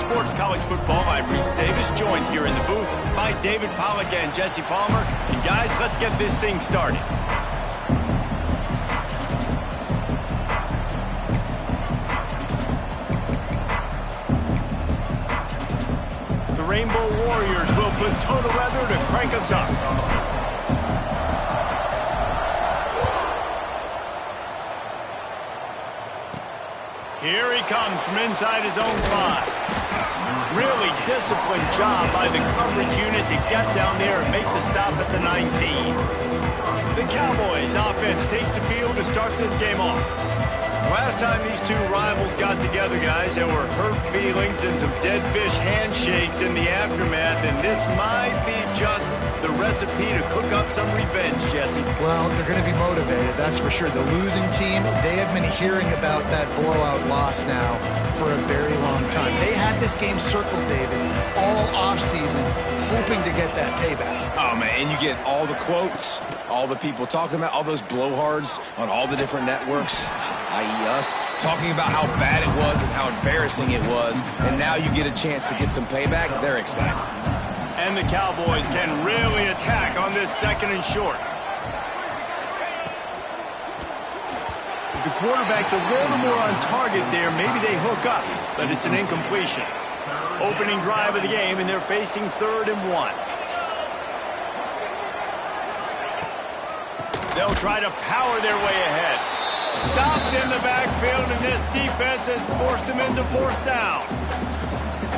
Sports College Football. I'm Reese Davis, joined here in the booth by David Pollack and Jesse Palmer. And guys, let's get this thing started. The Rainbow Warriors will put total weather to crank us up. Here he comes from inside his own 5. Really disciplined job by the coverage unit to get down there and make the stop at the 19. The Cowboys offense takes the field to start this game off. Last time these two rivals got together, guys, there were hurt feelings and some dead fish handshakes in the aftermath, and this might be just the recipe to cook up some revenge, Jesse. Well, they're going to be motivated, that's for sure. The losing team, they have been hearing about that blowout loss now for a very long time. They had this game circled, David, all offseason, hoping to get that payback. Oh, man, and you get all the quotes, all the people talking about, all those blowhards on all the different networks, i.e. us, talking about how bad it was and how embarrassing it was, and now you get a chance to get some payback. They're excited. And the Cowboys can really attack on this 2nd and short. If the quarterback's a little more on target there, maybe they hook up, but it's an incompletion. Opening drive of the game, and they're facing 3rd and 1. They'll try to power their way ahead. Stopped in the backfield, and this defense has forced them into 4th down.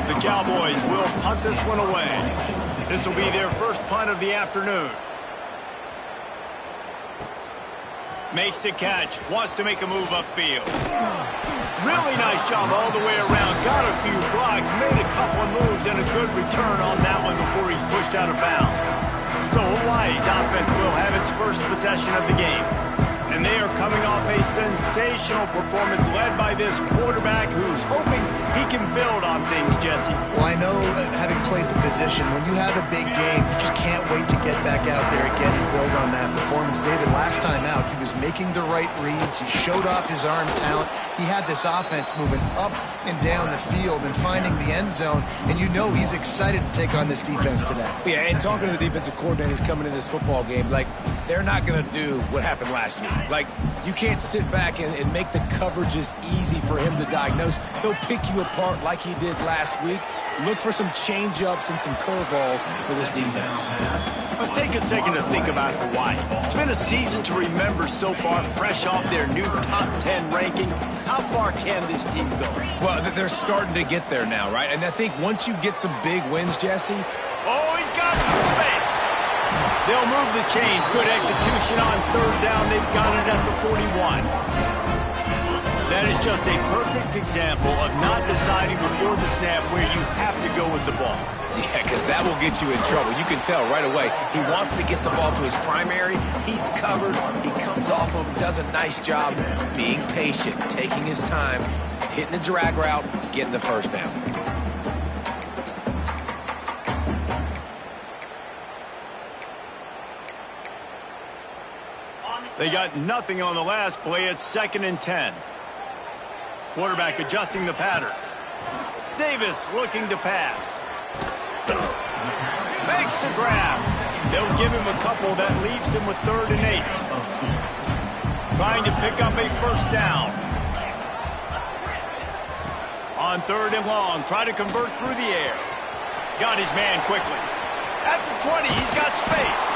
The Cowboys will punt this one away. This will be their first punt of the afternoon. Makes the catch, wants to make a move upfield. Really nice job all the way around. Got a few blocks, made a couple of moves, and a good return on that one before he's pushed out of bounds. So Hawaii's offense will have its first possession of the game. And they are coming off a sensational performance led by this quarterback who's hoping he can build on things, Jesse. Well, I know, having played the position, when you have a big game, you just can't wait to get back out there again and build on that performance. David, last time out, he was making the right reads. He showed off his arm talent. He had this offense moving up and down the field and finding the end zone, and you know he's excited to take on this defense today. Yeah, and talking to the defensive coordinators coming in this football game, like, they're not going to do what happened last week. Like, you can't sit back and make the coverages easy for him to diagnose. He'll pick you apart like he did last week. Look for some change-ups and some curveballs for this defense. Let's take a second to think about Hawaii. It's been a season to remember so far, fresh off their new top 10 ranking. How far can this team go? Well, they're starting to get there now, right? And I think once you get some big wins, Jesse. Oh, he's got some space. They'll move the chains. Good execution on 3rd down. They've got it at the 41. That is just a perfect example of not deciding before the snap where you have to go with the ball. Yeah, because that will get you in trouble. You can tell right away. He wants to get the ball to his primary. He's covered. He comes off of him, does a nice job being patient, taking his time, hitting the drag route, getting the 1st down. They got nothing on the last play. It's 2nd and 10. Quarterback adjusting the pattern. Davis looking to pass. Makes the grab. They'll give him a couple. That leaves him with 3rd and 8. Trying to pick up a 1st down. On 3rd and long, try to convert through the air. Got his man quickly. At the 20, he's got space.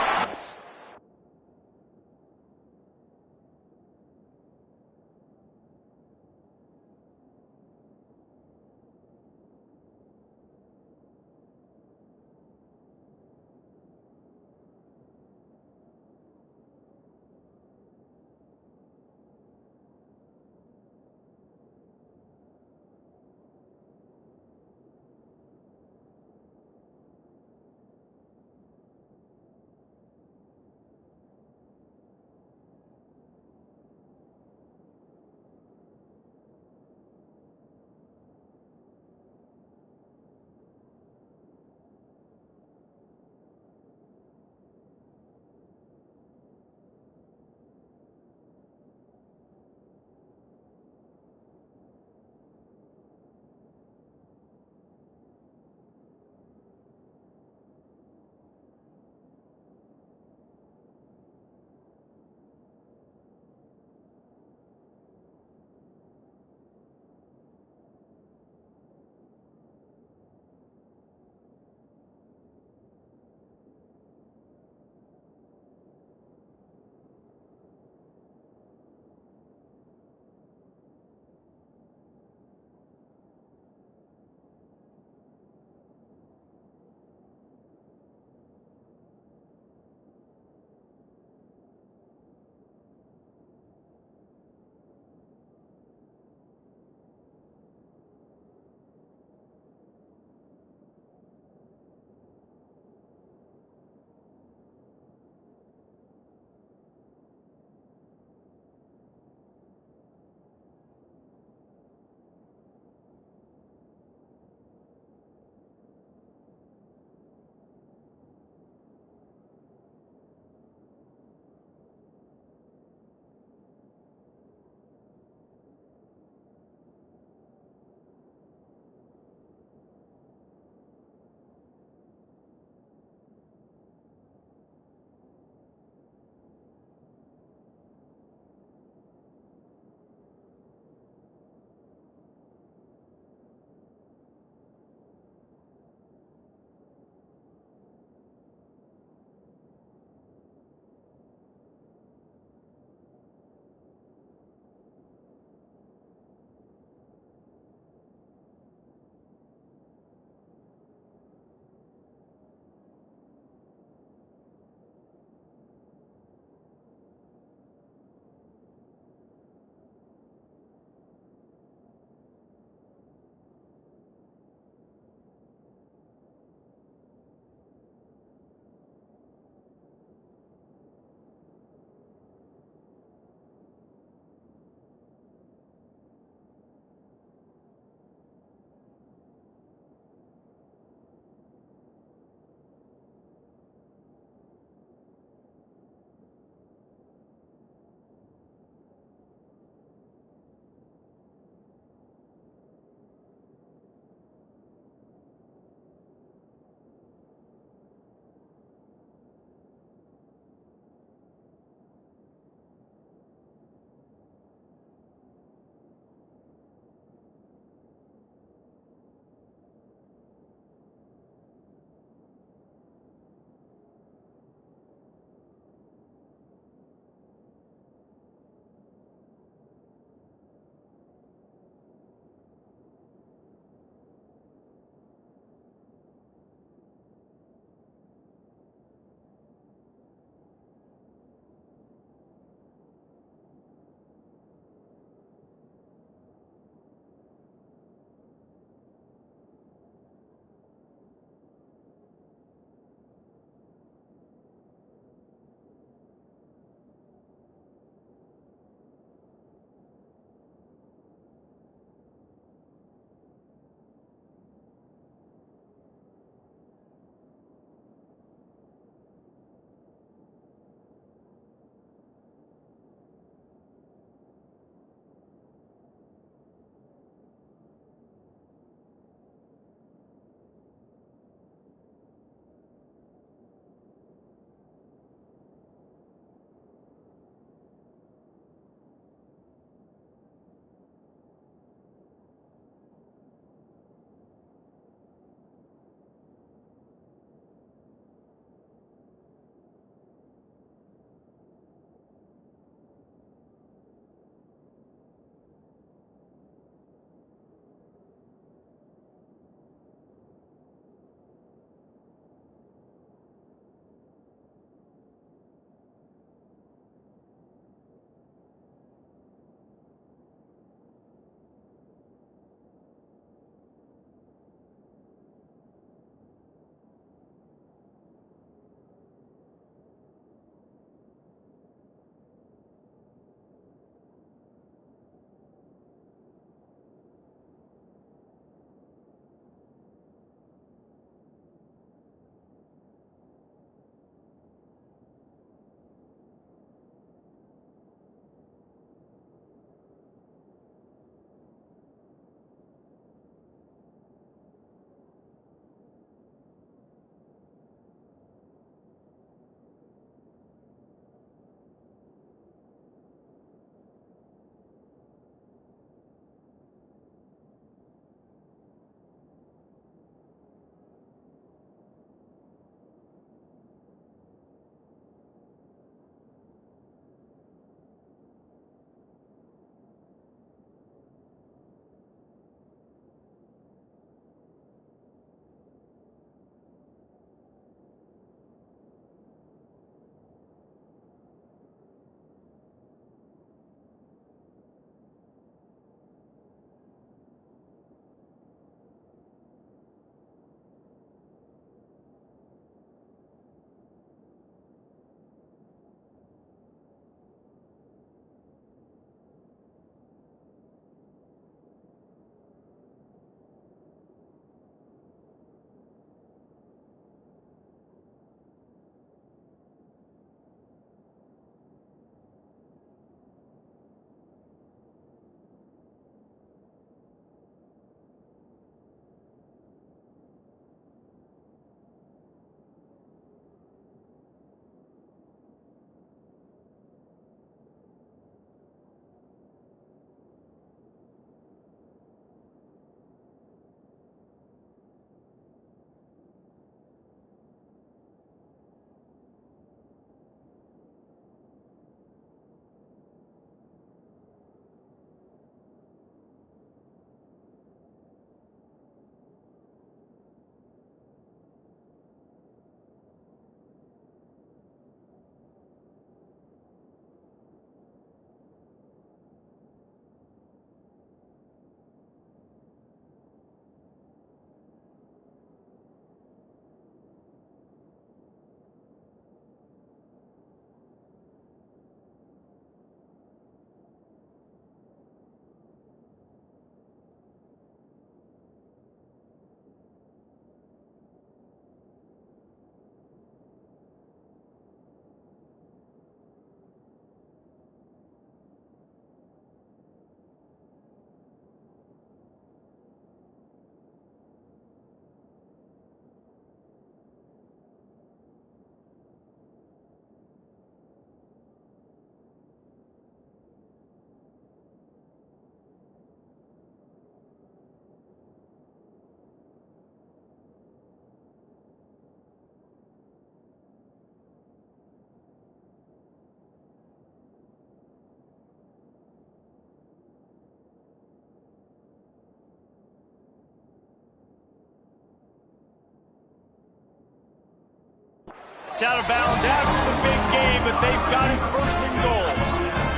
It's out of bounds after the big game, but they've got it first and goal.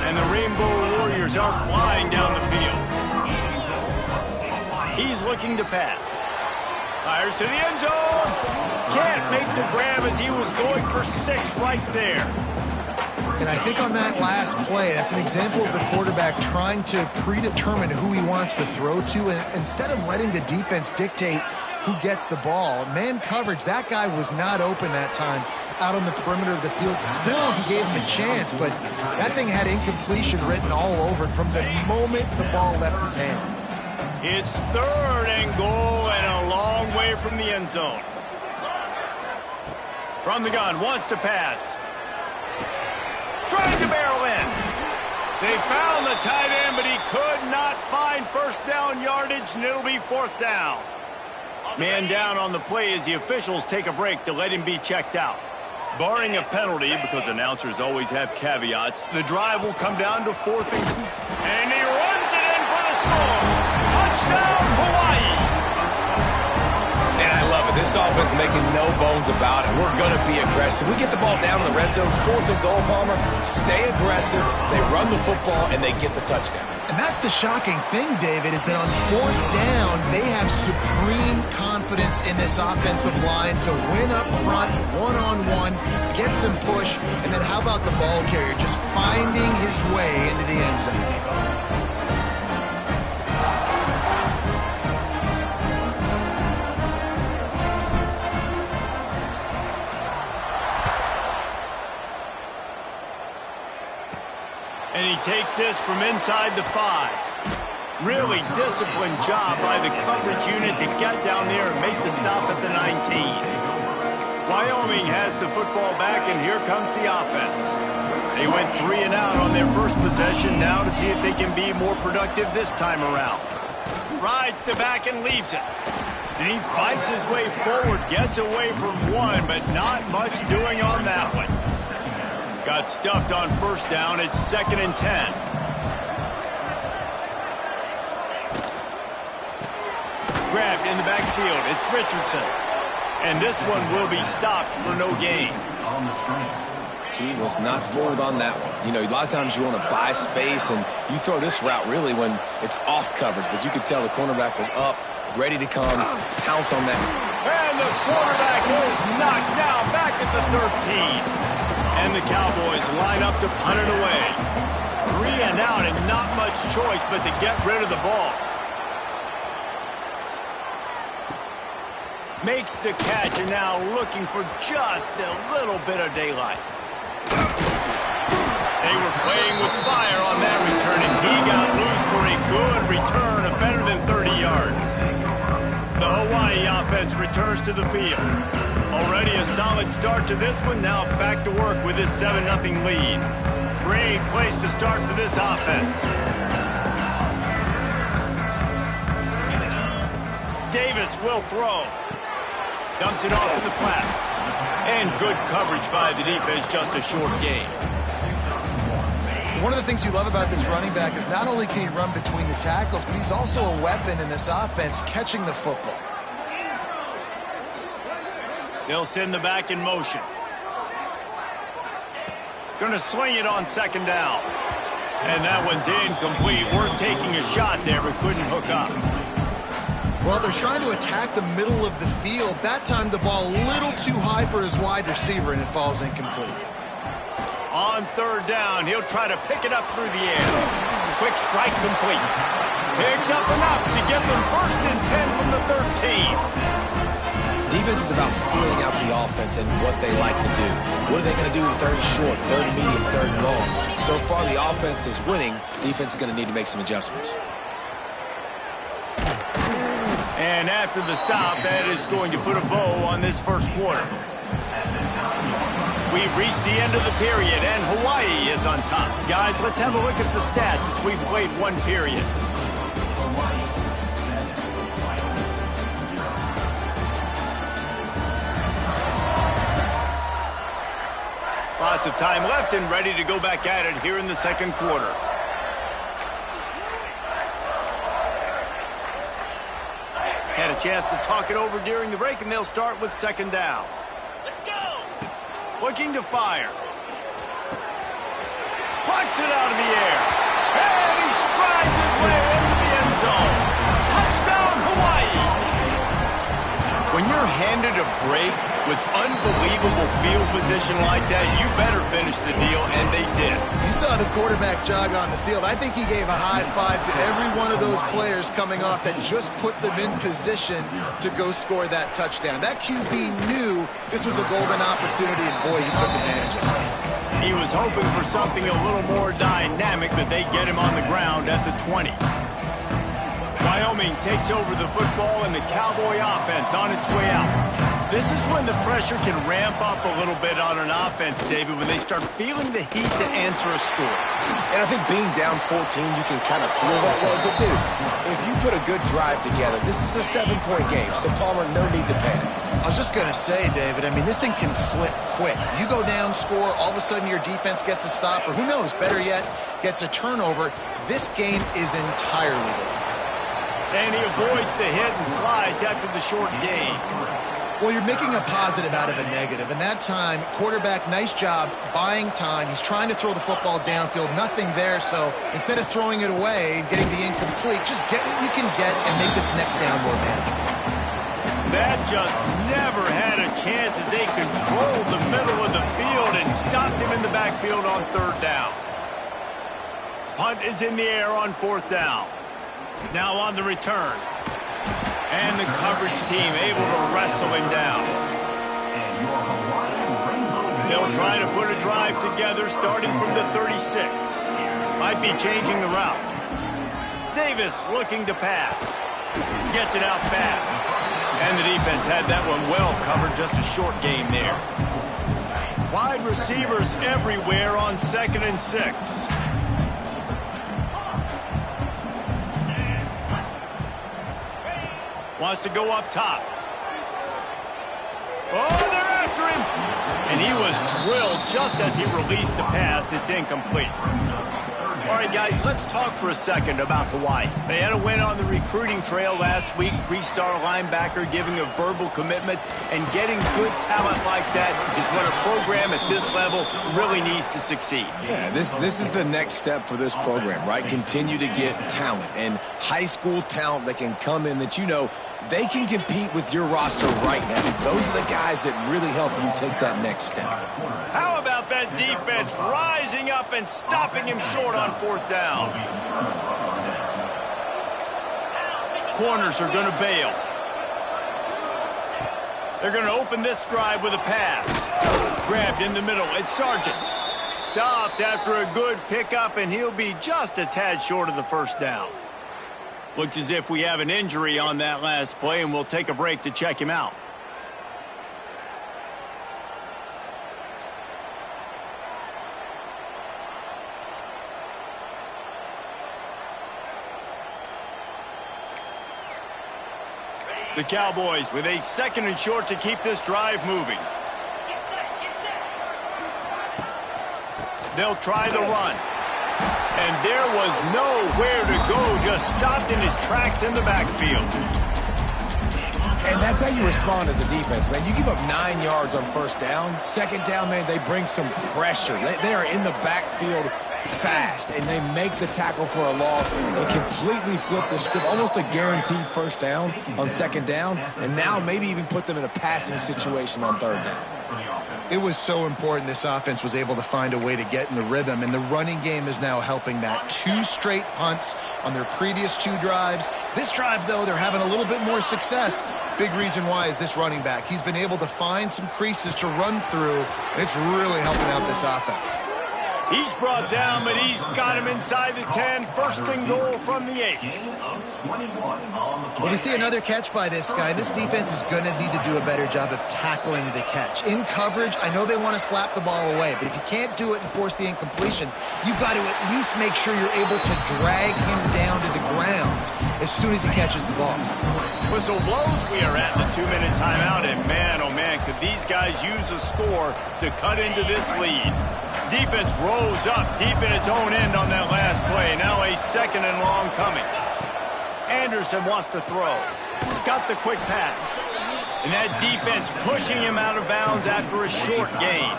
And the Rainbow Warriors are flying down the field. He's looking to pass. Fires to the end zone. Can't make the grab as he was going for 6 right there. And I think on that last play, that's an example of the quarterback trying to predetermine who he wants to throw to, and instead of letting the defense dictate who gets the ball. Man coverage, that guy was not open that time out on the perimeter of the field. Still, he gave him a chance, but that thing had incompletion written all over it from the moment the ball left his hand. It's 3rd and goal and a long way from the end zone. From the gun, wants to pass. Trying to barrel in. They found the tight end, but he could not find first down yardage, and it'll be 4th down. Man down on the play as the officials take a break to let him be checked out. Barring a penalty, because announcers always have caveats, the drive will come down to 4th and 2. And he runs it in for the score. Touchdown, Hawaii. And I love it. This offense making no bones about it. We're going to be aggressive. We get the ball down in the red zone, 4th and goal, Palmer. Stay aggressive. They run the football, and they get the touchdown. And that's the shocking thing, David, is that on 4th down, they have supreme confidence in this offensive line to win up front, one-on-one, get some push, and then how about the ball carrier just finding his way into the end zone? And he takes this from inside the 5. Really disciplined job by the coverage unit to get down there and make the stop at the 19. Wyoming has the football back, and here comes the offense. They went 3 and out on their first possession, now to see if they can be more productive this time around. Rides the back and leaves it. And he fights his way forward, gets away from 1, but not much doing on that one. Got stuffed on first down. It's 2nd and 10. Grabbed in the backfield. It's Richardson. And this one will be stopped for no gain. He was not fooled on that one. You know, a lot of times you want to buy space, and you throw this route really when it's off coverage. But you could tell the cornerback was up, ready to come, pounce on that. And the quarterback is knocked down back at the 13. And the Cowboys line up to punt it away. 3 and out and not much choice but to get rid of the ball. Makes the catch and now looking for just a little bit of daylight. They were playing with fire on that return, and he got loose for a good return of better than 30 yards. The Hawaii offense returns to the field. Already a solid start to this one. Now back to work with this 7-0 lead. Great place to start for this offense. Davis will throw. Dumps it off in the flats. And good coverage by the defense, just a short gain. One of the things you love about this running back is not only can he run between the tackles, but he's also a weapon in this offense catching the football. They'll send the back in motion. Gonna swing it on 2nd down. And that one's incomplete. Worth taking a shot there, but couldn't hook up. Well, they're trying to attack the middle of the field. That time the ball a little too high for his wide receiver, and it falls incomplete. On 3rd down, he'll try to pick it up through the air. Quick strike complete. Picks up enough to give them 1st and 10 from the 13. Defense is about feeling out the offense and what they like to do. What are they going to do in 3rd and short, 3rd and medium, 3rd and long? So far, the offense is winning. Defense is going to need to make some adjustments. And after the stop, that is going to put a bow on this first quarter. We've reached the end of the period, and Hawaii is on top. Guys, let's have a look at the stats as we've played 1 period. Lots of time left and ready to go back at it here in the 2nd quarter. Had a chance to talk it over during the break, and they'll start with 2nd down. Let's go! looking to fire. Plucks it out of the air. And he strides his way into the end zone. Touchdown, Hawaii! When you're handed a break with unbelievable field position like that, you better finish the deal, and they did. You saw the quarterback jog on the field. I think he gave a high five to every one of those players coming off that just put them in position to go score that touchdown. That QB knew this was a golden opportunity, and boy, he took advantage of it. He was hoping for something a little more dynamic, but they get him on the ground at the 20. Wyoming takes over the football, and the Cowboy offense on its way out. This is when the pressure can ramp up a little bit on an offense, David, when they start feeling the heat to answer a score. And I think being down 14, you can kind of feel that way. But, dude, if you put a good drive together, this is a 7-point game, so Palmer, no need to panic. I was just going to say, David, I mean, this thing can flip quick. You go down, score, all of a sudden your defense gets a stop, or who knows, better yet, gets a turnover. This game is entirely different. And he avoids the hit and slides after the short gain. Well, you're making a positive out of a negative. And that time, quarterback, nice job, buying time. He's trying to throw the football downfield. Nothing there, so instead of throwing it away and getting the incomplete, just get what you can get and make this next down more manageable. That just never had a chance as they controlled the middle of the field and stopped him in the backfield on 3rd down. Punt is in the air on 4th down. Now on the return. And the coverage team able to wrestle him down. They'll try to put a drive together starting from the 36. Might be changing the route. Davis looking to pass. Gets it out fast. And the defense had that one well covered, just a short game there. Wide receivers everywhere on 2nd and 6. Wants to go up top. Oh, they're after him. And he was drilled just as he released the pass. It's incomplete. All right, guys, let's talk for a second about Hawaii. They had a win on the recruiting trail last week. 3-star linebacker giving a verbal commitment, and getting good talent like that is what a program at this level really needs to succeed. Yeah, this is the next step for this program, right? Continue to get talent and high school talent that can come in that, you know, they can compete with your roster right now. Those are the guys that really help you take that next step. How about that defense rising up and stopping him short on 4th down? Corners are going to bail. They're going to open this drive with a pass. Grabbed in the middle. It's Sargent. Stopped after a good pickup, and he'll be just a tad short of the 1st down. Looks as if we have an injury on that last play, and we'll take a break to check him out. The Cowboys with a 2nd and short to keep this drive moving. They'll try the run. And there was nowhere to go, just stopped in his tracks in the backfield. And that's how you respond as a defense, man. You give up 9 yards on 1st down. 2nd down, man, they bring some pressure. They are in the backfield fast, and they make the tackle for a loss and completely flip the script. Almost a guaranteed 1st down on 2nd down, and now maybe even put them in a passing situation on 3rd down. It was so important this offense was able to find a way to get in the rhythm, and the running game is now helping that. 2 straight punts on their previous 2 drives. This drive, though, they're having a little bit more success. Big reason why is this running back. He's been able to find some creases to run through, and it's really helping out this offense. He's brought down, but he's got him inside the 10. 1st and goal from the 8. Well, we see another catch by this guy. This defense is going to need to do a better job of tackling the catch. In coverage, I know they want to slap the ball away, but if you can't do it and force the incompletion, you've got to at least make sure you're able to drag him down to the ground as soon as he catches the ball. Whistle blows. We are at the 2-minute timeout, and man, oh man, could these guys use a score to cut into this lead. Defense rose up deep in its own end on that last play. Now a 2nd and long coming. Anderson wants to throw. Got the quick pass. And that defense pushing him out of bounds after a short gain.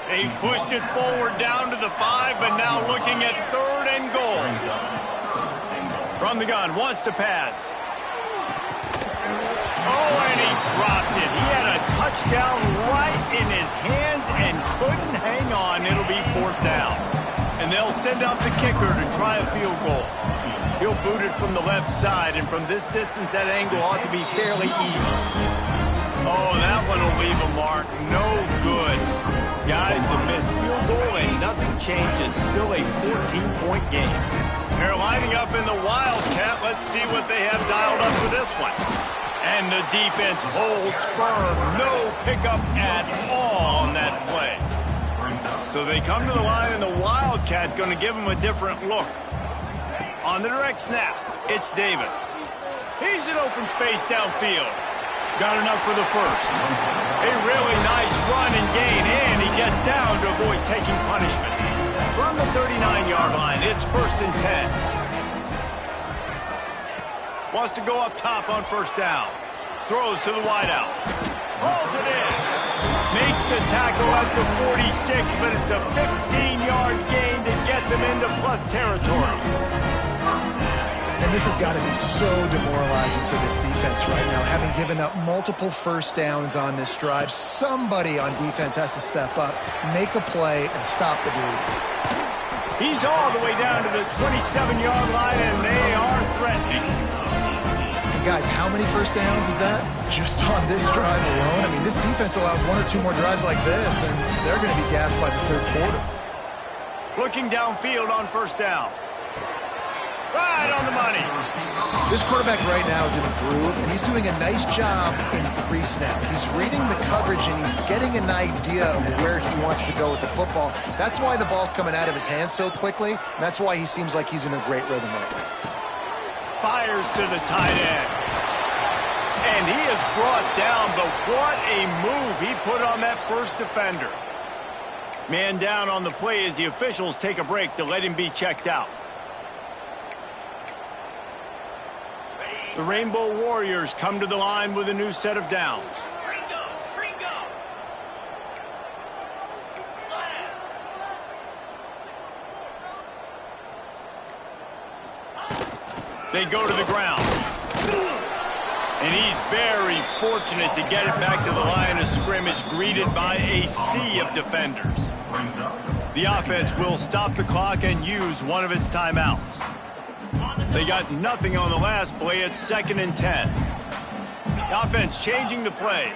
They've pushed it forward down to the 5, but now looking at 3rd and goal. From the gun, wants to pass. Oh, and he dropped it. He had a touchdown right in his hands and couldn't hang on. It'll be 4th down. And they'll send out the kicker to try a field goal. He'll boot it from the left side, and from this distance, that angle ought to be fairly easy. Oh, that one will leave a mark. No good. Guys, a missed field goal, and nothing changes. Still a 14-point game. They're lining up in the Wildcat. Let's see what they have dialed up for this one. And the defense holds firm. No pickup at all on that play. So they come to the line, and the Wildcat going to give them a different look. On the direct snap, it's Davis. He's in open space downfield. Got enough for the first. A really nice run and gain, and he gets down to avoid taking punishment. From the 39-yard line, it's 1st and 10. Wants to go up top on 1st down. Throws to the wideout. Hauls it in. Makes the tackle at the 46, but it's a 15-yard gain to get them into plus territory. And this has got to be so demoralizing for this defense right now. Having given up multiple 1st downs on this drive, somebody on defense has to step up, make a play, and stop the bleeding. He's all the way down to the 27-yard line, and they are threatening. And guys, how many 1st downs is that? Just on this drive alone? I mean, this defense allows 1 or 2 more drives like this, and they're going to be gassed by the 3rd quarter. Looking downfield on 1st down. Right on the money. This quarterback right now is in a groove, and he's doing a nice job in pre-snap. He's reading the coverage, and he's getting an idea of where he wants to go with the football. That's why the ball's coming out of his hands so quickly, and that's why he seems like he's in a great rhythm right now. Fires to the tight end. And he is brought down, but what a move he put on that first defender. Man down on the play as the officials take a break to let him be checked out. The Rainbow Warriors come to the line with a new set of downs. They go to the ground. And he's very fortunate to get it back to the line of scrimmage, greeted by a sea of defenders. The offense will stop the clock and use one of its timeouts. They got nothing on the last play. It's 2nd and 10. The offense changing the play.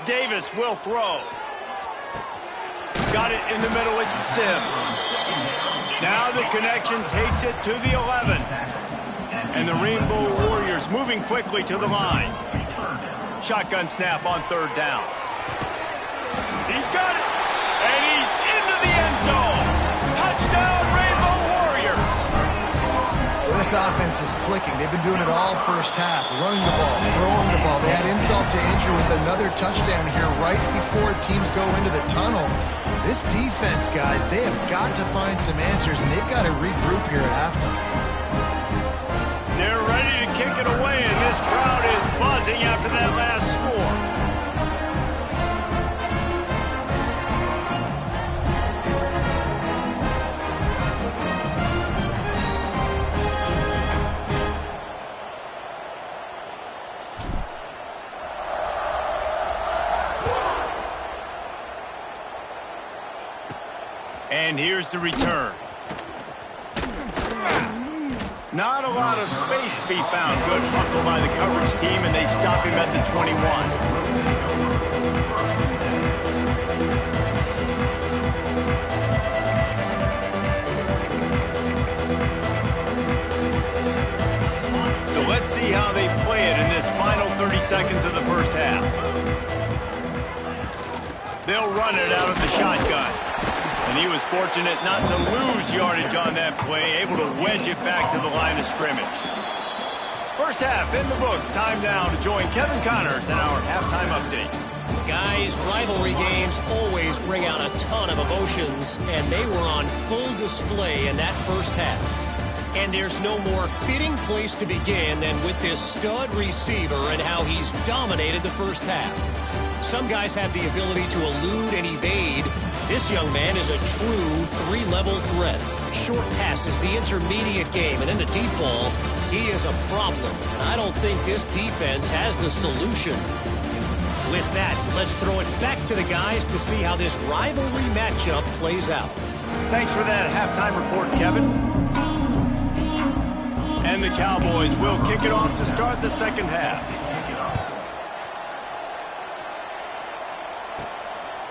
Davis will throw. Got it in the middle. It's Sims. Now the connection takes it to the 11. And the Rainbow Warriors moving quickly to the line. Shotgun snap on 3rd down. He's got it. And he's into the end zone. Touchdown, Rainbow Warriors. Well, this offense is clicking. They've been doing it all first half. Running the ball, throwing the ball. They had insult to injury with another touchdown here right before teams go into the tunnel. This defense, guys, they have got to find some answers, and they've got to regroup here at halftime. They're ready to kick it away, and this crowd is buzzing after that last score. And here's the return. Not a lot of space to be found. Good hustle by the coverage team, and they stop him at the 21. So let's see how they play it in this final 30 seconds of the first half. They'll run it out of the shotgun. And he was fortunate not to lose yardage on that play, able to wedge it back to the line of scrimmage. First half in the books. Time now to join Kevin Connors in our halftime update. Guys, rivalry games always bring out a ton of emotions, and they were on full display in that first half. And there's no more fitting place to begin than with this stud receiver and how he's dominated the first half. Some guys have the ability to elude and evade. This young man is a true three-level threat. Short passes, the intermediate game, and in the deep ball, he is a problem. And I don't think this defense has the solution. With that, let's throw it back to the guys to see how this rivalry matchup plays out. Thanks for that halftime report, Kevin. And the Cowboys will kick it off to start the second half.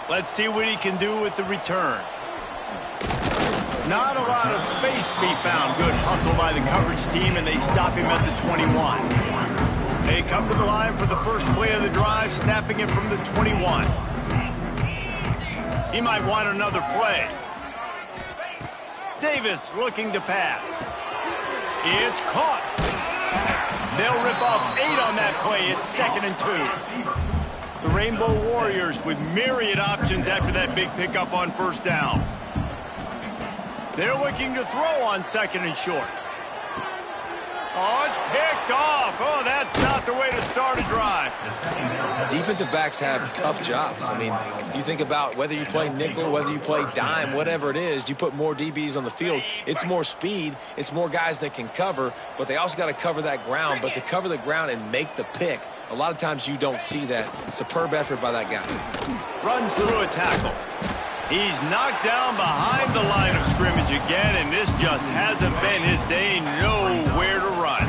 Let's see what he can do with the return. Not a lot of space to be found. Good hustle by the coverage team, and they stop him at the 21. They come to the line for the first play of the drive, snapping it from the 21. He might want another play. Davis looking to pass. It's caught. They'll rip off 8 on that play. It's 2nd and 2. The Rainbow Warriors with myriad options after that big pickup on first down. They're looking to throw on 2nd and short. Oh, it's picked off. Oh, that's not the way to start a drive. Defensive backs have tough jobs. I mean, you think about whether you play nickel, whether you play dime, whatever it is, you put more DBs on the field. It's more speed. It's more guys that can cover, but they also got to cover that ground. But to cover the ground and make the pick, a lot of times you don't see that. Superb effort by that guy. Runs through a tackle. He's knocked down behind the line of scrimmage again, and this just hasn't been his day. Nowhere to run.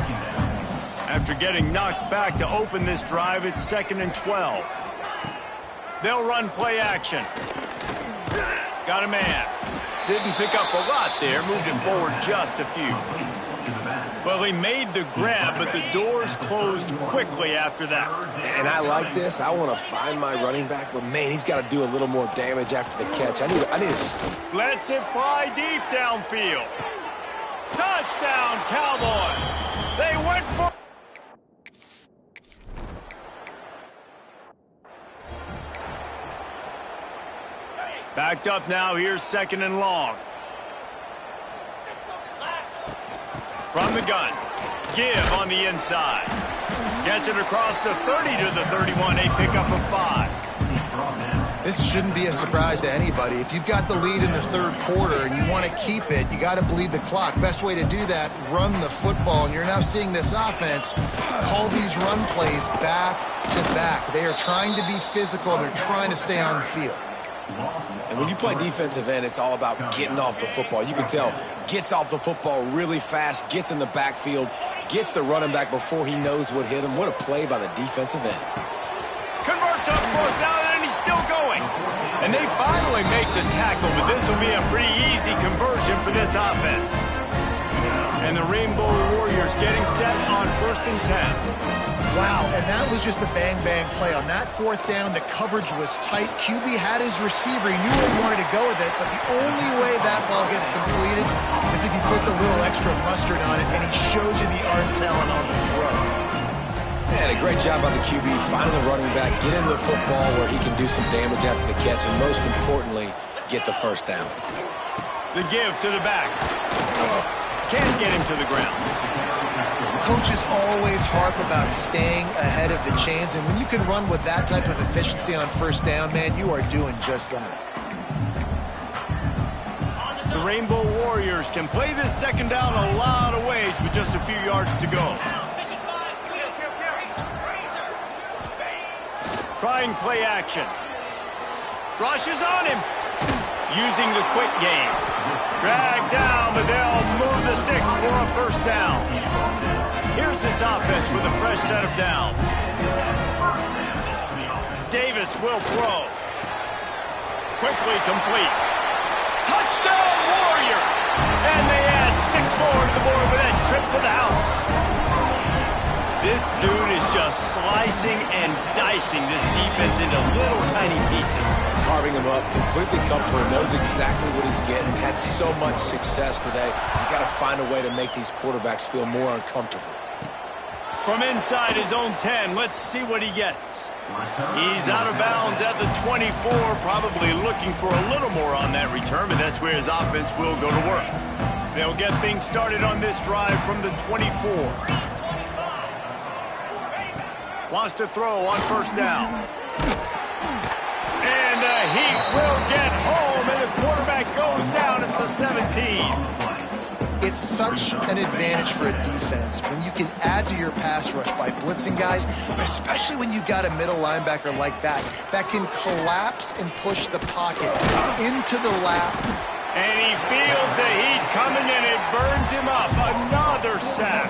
After getting knocked back to open this drive, it's 2nd and 12. They'll run play action. Got a man. Didn't pick up a lot there, moved him forward just a few. Well, he made the grab, but the doors closed quickly after that. And I like this. I want to find my running back, but man, he's got to do a little more damage after the catch. I need to... Lets it fly deep downfield. Touchdown, Cowboys. They went for... Backed up now. Here's 2nd and long. From the gun. Give on the inside. Gets it across the 30 to the 31. A pickup of 5. This shouldn't be a surprise to anybody. If you've got the lead in the third quarter and you want to keep it, you got to bleed the clock. Best way to do that, run the football. And you're now seeing this offense call these run plays back to back. They are trying to be physical, and they're trying to stay on the field. And when you play defensive end, it's all about getting off the football. You can tell, gets off the football really fast, gets in the backfield, gets the running back before he knows what hit him. What a play by the defensive end. Converts on 4th down, and he's still going. And they finally make the tackle, but this will be a pretty easy conversion for this offense. And the Rainbow Warriors getting set on 1st and 10. Wow, and that was just a bang-bang play. On that 4th down, the coverage was tight. QB had his receiver. He knew where he wanted to go with it, but the only way that ball gets completed is if he puts a little extra mustard on it, and he shows you the arm talent on the throw. Man, a great job by the QB, finding the running back, get into the football where he can do some damage after the catch, and most importantly, get the 1st down. The give to the back. Can't get him to the ground. Coaches always harp about staying ahead of the chains, and when you can run with that type of efficiency on 1st down, man, you are doing just that. The Rainbow Warriors can play this 2nd down a lot of ways with just a few yards to go. Trying play action. Rushes on him. Using the quick game. Dragged down, but they'll move the sticks for a 1st down. Here's this offense with a fresh set of downs. Davis will throw. Quickly complete. Touchdown Warriors! And they add 6 more to the board with that trip to the house. This dude is just slicing and dicing this defense into little tiny pieces. Carving him up, completely comfortable, knows exactly what he's getting, had so much success today. You got to find a way to make these quarterbacks feel more uncomfortable. From inside his own 10, let's see what he gets. He's out of bounds at the 24, probably looking for a little more on that return, but that's where his offense will go to work. They'll get things started on this drive from the 24. Wants to throw on first down. And the Heat will get home, and the quarterback goes down at the 17. It's such an advantage for a defense when you can add to your pass rush by blitzing guys, but especially when you've got a middle linebacker like that can collapse and push the pocket into the lap. And he feels the heat coming, and it burns him up. Another sack.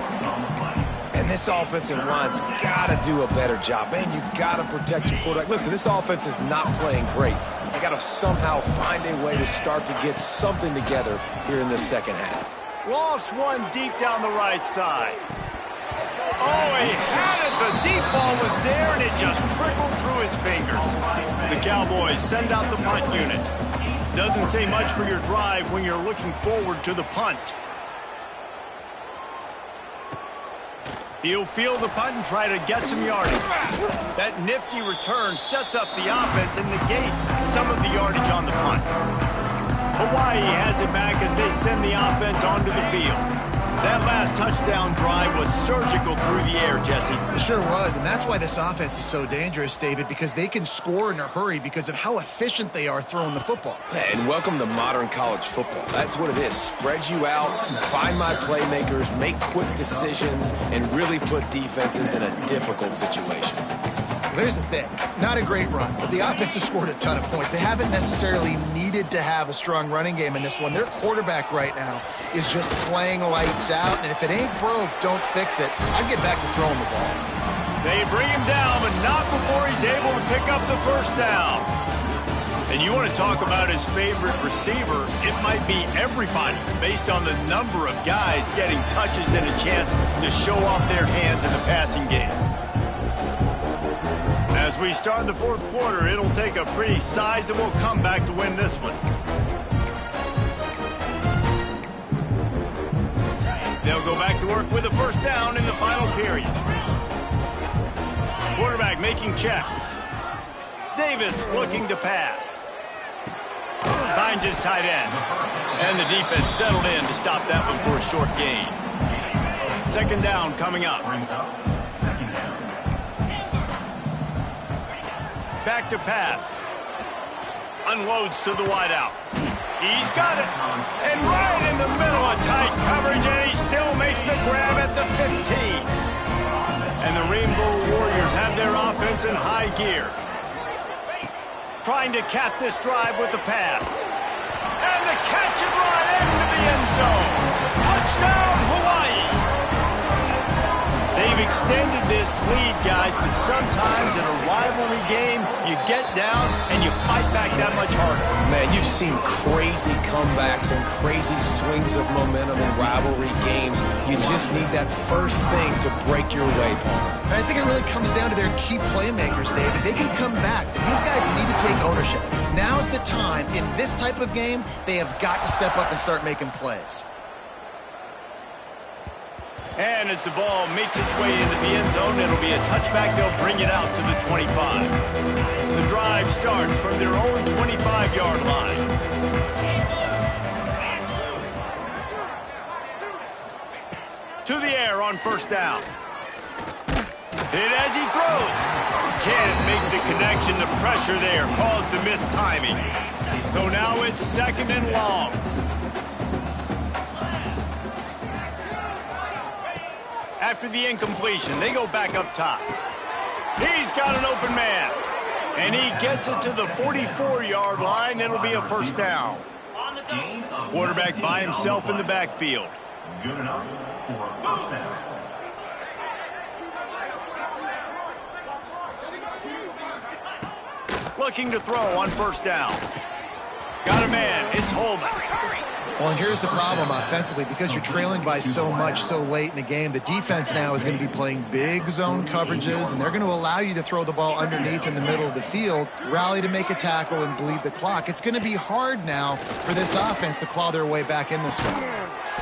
And this offensive line's got to do a better job. Man, you got to protect your quarterback. Listen, this offense is not playing great. They got to somehow find a way to start to get something together here in the second half. Lofts one deep down the right side. Oh, he had it. The deep ball was there, and it just trickled through his fingers. The Cowboys send out the punt unit. Doesn't say much for your drive when you're looking forward to the punt. He'll field the punt and try to get some yardage. That nifty return sets up the offense and negates some of the yardage on the punt. Hawaii has it back as they send the offense onto the field. That last touchdown drive was surgical through the air, Jesse. It sure was, and that's why this offense is so dangerous, David, because they can score in a hurry because of how efficient they are throwing the football. And welcome to modern college football. That's what it is. Spread you out, find my playmakers, make quick decisions, and really put defenses in a difficult situation. Well, there's the thing. Not a great run, but the offense has scored a ton of points. They haven't necessarily needed to have a strong running game in this one. Their quarterback right now is just playing lights out, and if it ain't broke, don't fix it. I'd get back to throwing the ball. They bring him down, but not before he's able to pick up the first down. And you want to talk about his favorite receiver, it might be everybody based on the number of guys getting touches and a chance to show off their hands in the passing game. As we start the fourth quarter, it'll take a pretty sizable comeback to win this one. They'll go back to work with a first down in the final period. Quarterback making checks. Davis looking to pass. Finds his tight end. And the defense settled in to stop that one for a short gain. Second down coming up. Back to pass. Unloads to the wideout. He's got it. And right in the middle of tight coverage, and he still makes the grab at the 15. And the Rainbow Warriors have their offense in high gear. Trying to cap this drive with the pass. And the catch it right into the end zone. Touchdown, Hawaii. They've extended this lead, guys, but sometimes in a rivalry game, you get down and you fight back that much harder. Man, you've seen crazy comebacks and crazy swings of momentum in rivalry games. You just need that first thing to break your way, Paul. I think it really comes down to their key playmakers, David. They can come back. These guys need to take ownership. Now's the time. In this type of game, they have got to step up and start making plays. And as the ball makes its way into the end zone, it'll be a touchback. They'll bring it out to the 25. The drive starts from their own 25-yard line. To the air on first down. Hit as he throws. Can't make the connection. The pressure there caused the missed timing. So now it's second and long. After the incompletion, they go back up top. He's got an open man. And he gets it to the 44-yard line. It'll be a first down. Quarterback by himself in the backfield. Good enough for a first down. Looking to throw on first down. Got a man. It's Holman. Well, and here's the problem offensively. Because you're trailing by so much so late in the game, the defense now is going to be playing big zone coverages, and they're going to allow you to throw the ball underneath in the middle of the field, rally to make a tackle, and bleed the clock. It's going to be hard now for this offense to claw their way back in this one.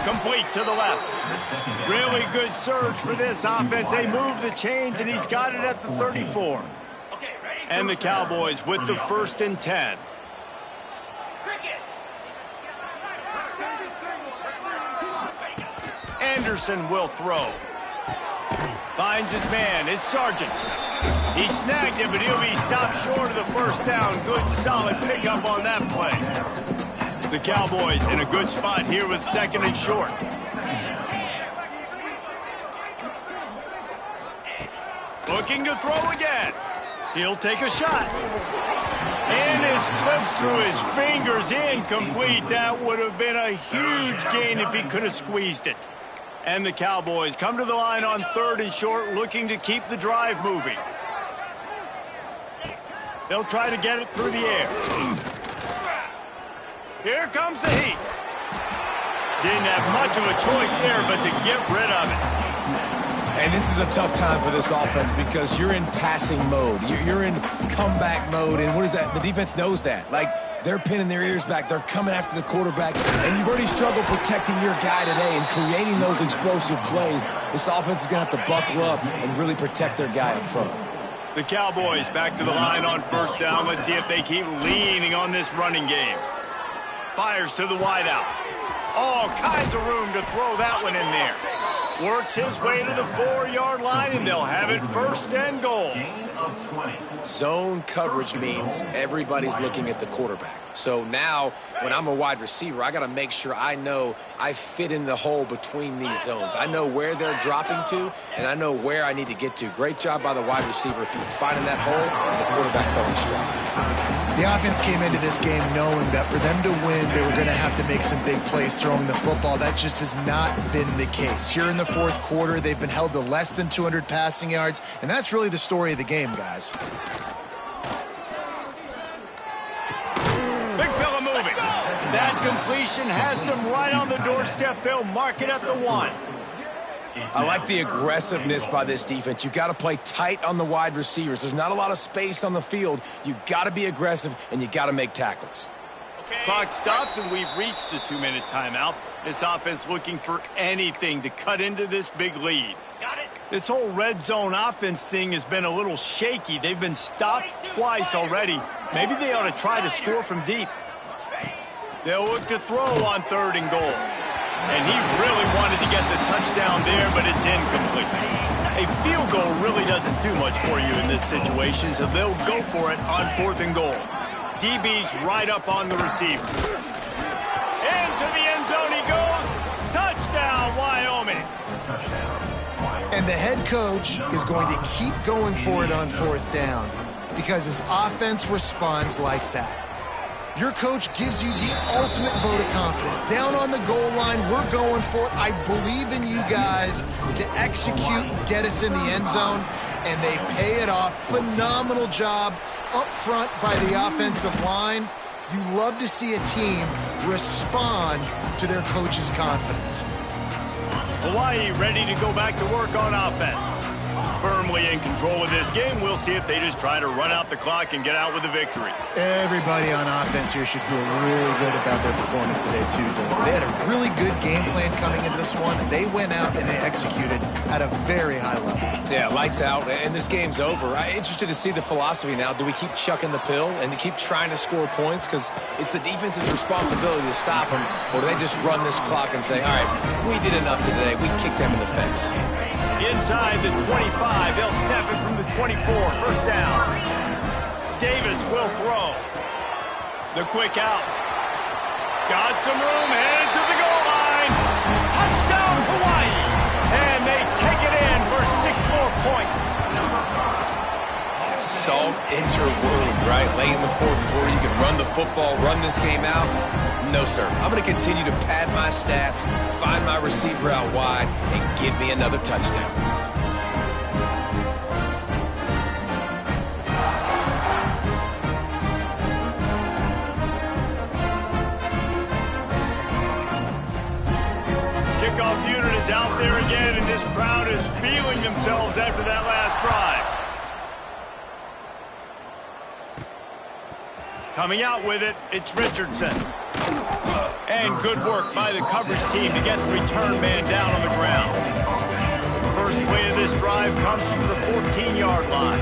Complete to the left. Really good surge for this offense. They move the chains, and he's got it at the 34. And the Cowboys with the 1st and 10. Anderson will throw. Finds his man. It's Sargent. He snagged it, but he'll be stopped short of the first down. Good, solid pickup on that play. The Cowboys in a good spot here with 2nd and short. Looking to throw again. He'll take a shot. And it slips through his fingers. Incomplete. That would have been a huge gain if he could have squeezed it. And the Cowboys come to the line on 3rd and short, looking to keep the drive moving. They'll try to get it through the air. Here comes the heat. Didn't have much of a choice there, but to get rid of it. And this is a tough time for this offense because you're in passing mode. You're in comeback mode, and what is that? The defense knows that. Like, they're pinning their ears back. They're coming after the quarterback, and you've already struggled protecting your guy today and creating those explosive plays. This offense is going to have to buckle up and really protect their guy up front. The Cowboys back to the line on 1st down. Let's see if they keep leaning on this running game. Fires to the wideout. All kinds of room to throw that one in there. Works his way to the 4-yard line, and they'll have it 1st and goal. Zone coverage means everybody's looking at the quarterback. So now, when I'm a wide receiver, I got to make sure I know I fit in the hole between these zones. I know where they're dropping to, and I know where I need to get to. Great job by the wide receiver finding that hole, and the quarterback throwing stride. The offense came into this game knowing that for them to win, they were going to have to make some big plays throwing the football. That just has not been the case. Here in the 4th quarter, they've been held to less than 200 passing yards, and that's really the story of the game, guys. Big fella moving. That completion has them right on the doorstep. They'll mark it at the 1. I like the aggressiveness by this defense. You got to play tight on the wide receivers. There's not a lot of space on the field. You got to be aggressive, and you got to make tackles. Clock stops, and we've reached the 2-minute timeout. This offense looking for anything to cut into this big lead. This whole red zone offense thing has been a little shaky. They've been stopped twice already. Maybe they ought to try to score from deep. They'll look to throw on 3rd and goal. And he really wanted to get the touchdown there, but it's incomplete. A field goal really doesn't do much for you in this situation, so they'll go for it on 4th and goal. DB's right up on the receiver. Into the end zone he goes. Touchdown, Wyoming. And the head coach is going to keep going for it on 4th down because his offense responds like that. Your coach gives you the ultimate vote of confidence. Down on the goal line, we're going for it. I believe in you guys to execute, get us in the end zone, and they pay it off. Phenomenal job up front by the offensive line. You love to see a team respond to their coach's confidence. Hawaii ready to go back to work on offense. Firmly in control of this game. We'll see if they just try to run out the clock and get out with a victory. Everybody on offense here should feel really good about their performance today, too. They had a really good game plan coming into this one. They went out and they executed at a very high level. Yeah, lights out, and this game's over. I'm interested to see the philosophy now. Do we keep chucking the pill and keep trying to score points? Because it's the defense's responsibility to stop them. Or do they just run this clock and say, all right, we did enough today. We kicked them in the face. Inside the 25, they'll snap it from the 24. 1st down. Davis will throw. The quick out. Got some room, headed to the goal line. Touchdown, Hawaii. And they take it in for 6 more points. Yeah, salt enter wound, right? Late in the 4th quarter, you can run the football, run this game out. No, sir. I'm going to continue to pad my stats, find my receiver out wide, and give me another touchdown. Kickoff unit is out there again, and this crowd is feeling themselves after that last drive. Coming out with it, it's Richardson. And good work by the coverage team to get the return man down on the ground. First play of this drive comes from the 14-yard line.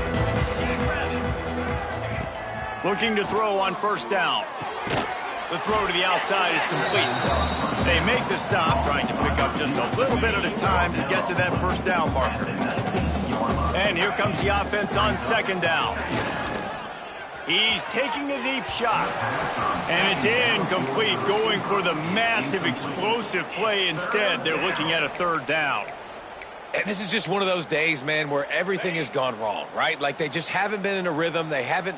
Looking to throw on 1st down. The throw to the outside is complete. They They make the stop, trying to pick up just a little bit at a time to get to that first down marker. And here comes the offense on second down. He's taking a deep shot. And it's incomplete, going for the massive explosive play instead. They're looking at a third down. And this is just one of those days, man, where everything has gone wrong, right? Like they just haven't been in a rhythm. They haven't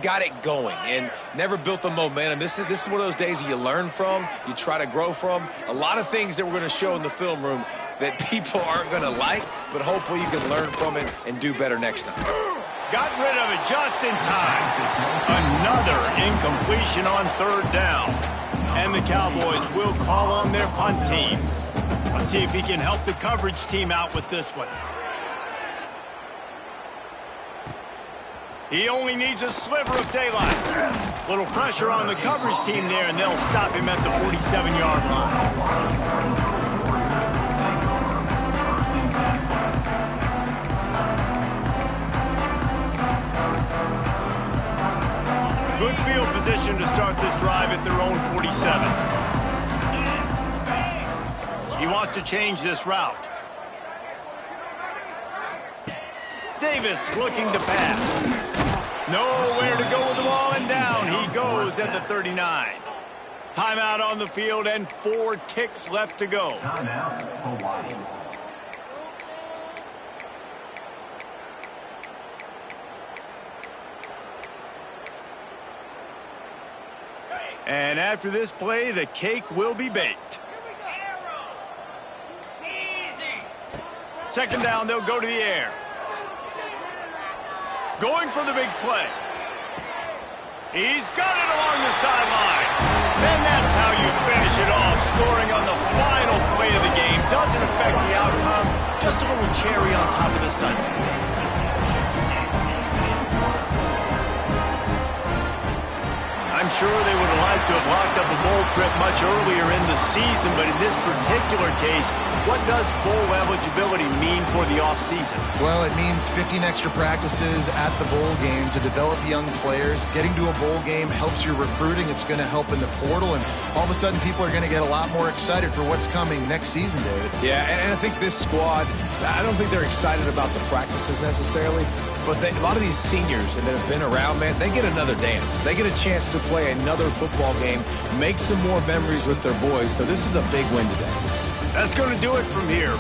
got it going and never built the momentum. This is one of those days that you learn from, you try to grow from. A lot of things that we're going to show in the film room that people aren't going to like, but hopefully you can learn from it and do better next time. Got rid of it just in time. Another incompletion on third down. And the Cowboys will call on their punt team. Let's see if he can help the coverage team out with this one. He only needs a sliver of daylight. Little pressure on the coverage team there, and they'll stop him at the 47-yard line. Good field position to start this drive at their own 47. He wants to change this route. Davis looking to pass. Nowhere to go with the ball, and down he goes at the 39. Timeout on the field and 4 ticks left to go. And after this play, the cake will be baked. Second down, they'll go to the air. Going for the big play. He's got it along the sideline. And that's how you finish it off. Scoring on the final play of the game doesn't affect the outcome. Just a little cherry on top of the sundae. I'm sure they would have liked to have locked up a bowl trip much earlier in the season, but in this particular case, what does bowl eligibility mean for the offseason? Well, it means 15 extra practices at the bowl game to develop young players. Getting to a bowl game helps your recruiting. It's going to help in the portal, and all of a sudden people are going to get a lot more excited for what's coming next season, David. Yeah, and I think this squad, I don't think they're excited about the practices necessarily, but a lot of these seniors that have been around, man, they get another dance. They get a chance to play another football game, make some more memories with their boys. So this is a big win today. That's going to do it from here.